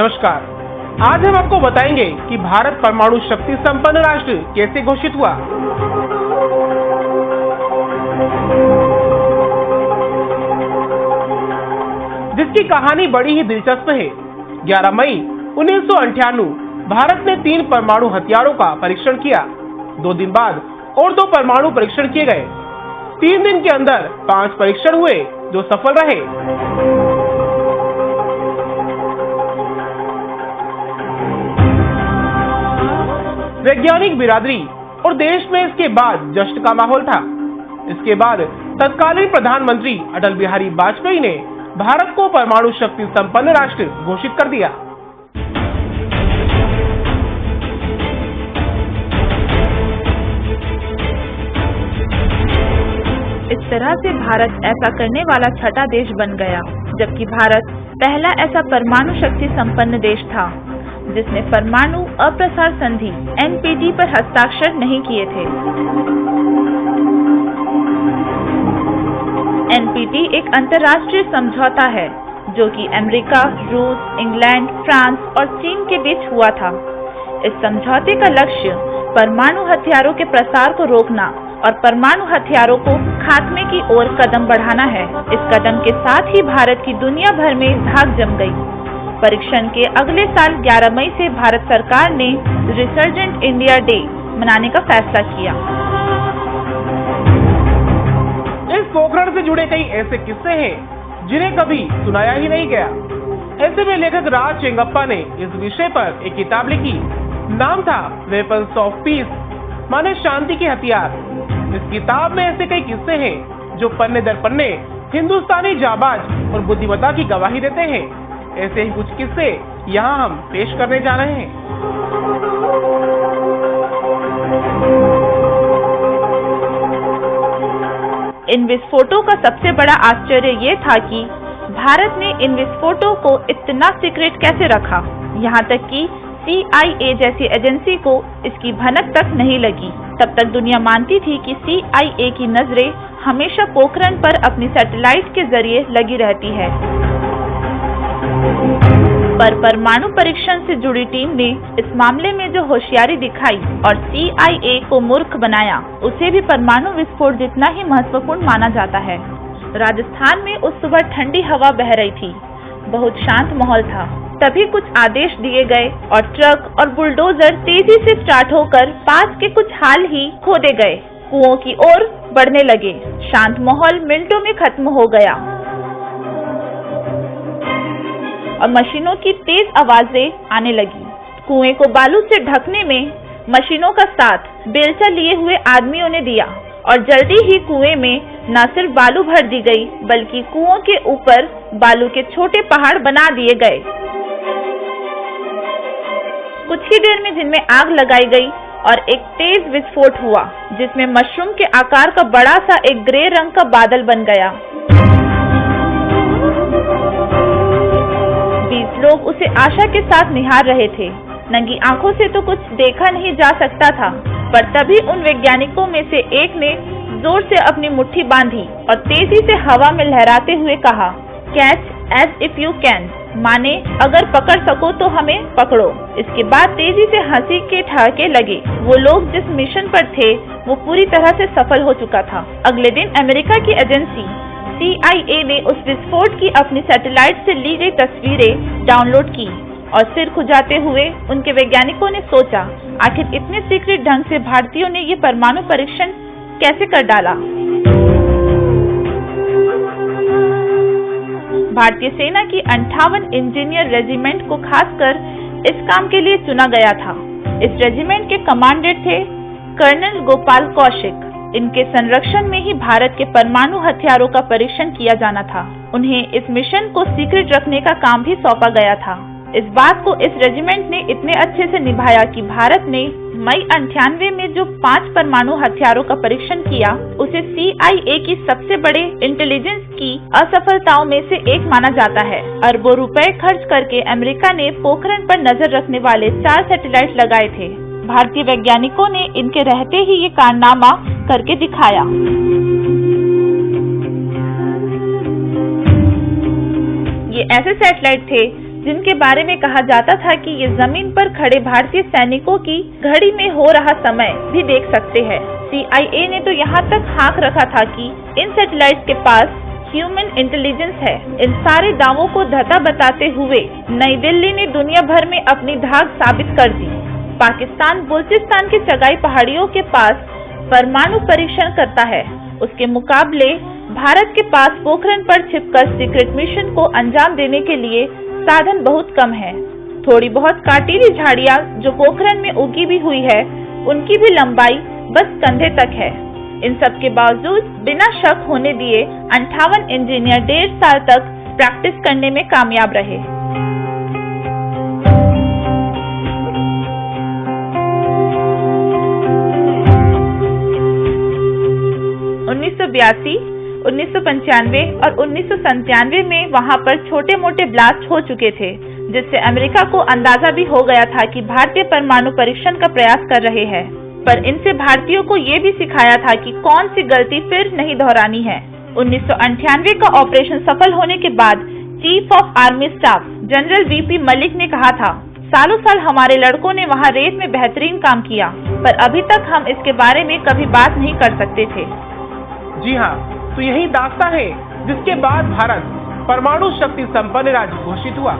नमस्कार। आज हम आपको बताएंगे कि भारत परमाणु शक्ति संपन्न राष्ट्र कैसे घोषित हुआ। जिसकी कहानी बड़ी ही दिलचस्प है। 11 मई 1998 भारत ने 3 परमाणु हथियारों का परीक्षण किया। 2 दिन बाद और 2 परमाणु परीक्षण किए गए। 3 दिन के अंदर 5 परीक्षण हुए जो सफल रहे। वैज्ञानिक बिरादरी और देश में इसके बाद जश्न का माहौल था। इसके बाद तत्कालीन प्रधानमंत्री अटल बिहारी वाजपेयी ने भारत को परमाणु शक्ति संपन्न राष्ट्र घोषित कर दिया। इस तरह से भारत ऐसा करने वाला छठा देश बन गया, जबकि भारत पहला ऐसा परमाणु शक्ति संपन्न देश था जिसने परमाणु अप्रसार संधि (NPT) पर हस्ताक्षर नहीं किए थे। NPT एक अंतर्राष्ट्रीय समझौता है जो कि अमेरिका, रूस, इंग्लैंड, फ्रांस और चीन के बीच हुआ था। इस समझौते का लक्ष्य परमाणु हथियारों के प्रसार को रोकना और परमाणु हथियारों को खात्मे की ओर कदम बढ़ाना है। इस कदम के साथ ही भारत की दुनिया भर में धाक जम गई। परीक्षण के अगले साल 11 मई से भारत सरकार ने रिसर्जेंट इंडिया डे मनाने का फैसला किया। इस पोखरण से जुड़े कई ऐसे किस्से हैं जिन्हें कभी सुनाया ही नहीं गया। ऐसे में लेखक राज चेंगप्पा ने इस विषय पर एक किताब लिखी। नाम था वेपन्स ऑफ पीस, माने शांति के हथियार। इस किताब में ऐसे कई किस्से हैं जो पन्ने दर पन्ने हिंदुस्तानी जाबाज और बुद्धिमत्ता की गवाही देते हैं। ऐसे ही कुछ किस्से यहाँ हम पेश करने जा रहे हैं। इन विस्फोटों का सबसे बड़ा आश्चर्य ये था कि भारत ने इन विस्फोटों को इतना सीक्रेट कैसे रखा। यहाँ तक कि CIA जैसी एजेंसी को इसकी भनक तक नहीं लगी। तब तक दुनिया मानती थी कि CIA की नजरें हमेशा पोखरण पर अपनी सैटेलाइट के जरिए लगी रहती है। पर परमाणु परीक्षण से जुड़ी टीम ने इस मामले में जो होशियारी दिखाई और CIA को मूर्ख बनाया, उसे भी परमाणु विस्फोट जितना ही महत्वपूर्ण माना जाता है। राजस्थान में उस सुबह ठंडी हवा बह रही थी। बहुत शांत माहौल था। तभी कुछ आदेश दिए गए और ट्रक और बुलडोजर तेजी से स्टार्ट होकर पास के कुछ हाल ही खोदे गए, कुओं की ओर बढ़ने लगे। शांत माहौल मिनटों में खत्म हो गया और मशीनों की तेज आवाजें आने लगी। कुएं को बालू से ढकने में मशीनों का साथ बेलचा लिए हुए आदमियों ने दिया और जल्दी ही कुएं में न सिर्फ बालू भर दी गई, बल्कि कुओं के ऊपर बालू के छोटे पहाड़ बना दिए गए। कुछ ही देर में जिनमें आग लगाई गई और एक तेज विस्फोट हुआ जिसमें मशरूम के आकार का बड़ा सा एक ग्रे रंग का बादल बन गया। 20 लोग उसे आशा के साथ निहार रहे थे। नंगी आंखों से तो कुछ देखा नहीं जा सकता था, पर तभी उन वैज्ञानिकों में से एक ने जोर से अपनी मुट्ठी बांधी और तेजी से हवा में लहराते हुए कहा, catch as if you can, माने अगर पकड़ सको तो हमें पकड़ो। इसके बाद तेजी से हंसी के ठहाके लगे। वो लोग जिस मिशन पर थे वो पूरी तरह से सफल हो चुका था। अगले दिन अमेरिका की एजेंसी CIA ने उस विस्फोट की अपनी सैटेलाइट से ली गई तस्वीरें डाउनलोड की और सिर खुजाते हुए उनके वैज्ञानिकों ने सोचा, आखिर इतने सीक्रेट ढंग से भारतीयों ने ये परमाणु परीक्षण कैसे कर डाला। भारतीय सेना की 58 इंजीनियर रेजिमेंट को खासकर इस काम के लिए चुना गया था। इस रेजिमेंट के कमांडेंट थे कर्नल गोपाल कौशिक। इनके संरक्षण में ही भारत के परमाणु हथियारों का परीक्षण किया जाना था। उन्हें इस मिशन को सीक्रेट रखने का काम भी सौंपा गया था। इस बात को इस रेजिमेंट ने इतने अच्छे से निभाया कि भारत ने मई 98 में जो 5 परमाणु हथियारों का परीक्षण किया, उसे CIA की सबसे बड़े इंटेलिजेंस की असफलताओं में से एक माना जाता है। अरबों रुपए खर्च करके अमेरिका ने पोखरण पर नजर रखने वाले 4 सैटेलाइट लगाए थे। भारतीय वैज्ञानिकों ने इनके रहते ही ये कारनामा करके दिखाया। ये ऐसे सैटेलाइट थे जिनके बारे में कहा जाता था कि ये जमीन पर खड़े भारतीय सैनिकों की घड़ी में हो रहा समय भी देख सकते हैं। CIA ने तो यहाँ तक हाँक रखा था कि इन सैटेलाइट्स के पास ह्यूमन इंटेलिजेंस है। इन सारे दावों को धता बताते हुए नई दिल्ली ने दुनिया भर में अपनी धाक साबित कर दी। पाकिस्तान बलूचिस्तान के चगाई पहाड़ियों के पास परमाणु परीक्षण करता है, उसके मुकाबले भारत के पास पोखरण पर छिपकर सीक्रेट मिशन को अंजाम देने के लिए साधन बहुत कम है। थोड़ी बहुत काटीली झाड़ियाँ जो पोखरण में उगी भी हुई है, उनकी भी लंबाई बस कंधे तक है। इन सब के बावजूद बिना शक होने दिए 58 इंजीनियर 1.5 साल तक प्रैक्टिस करने में कामयाब रहे। 1982, 1995 और 1997 में वहां पर छोटे मोटे ब्लास्ट हो चुके थे, जिससे अमेरिका को अंदाजा भी हो गया था कि भारतीय परमाणु परीक्षण का प्रयास कर रहे हैं। पर इनसे भारतीयों को ये भी सिखाया था कि कौन सी गलती फिर नहीं दोहरानी है। 1998 का ऑपरेशन सफल होने के बाद chief of army staff general VP Malik ने कहा था, सालों साल हमारे लड़कों ने वहां रेत में बेहतरीन काम किया, पर अभी तक हम इसके बारे में कभी बात नहीं कर सकते थे। जी हाँ, तो यही दास्तां है जिसके बाद भारत परमाणु शक्ति संपन्न राज्य घोषित हुआ।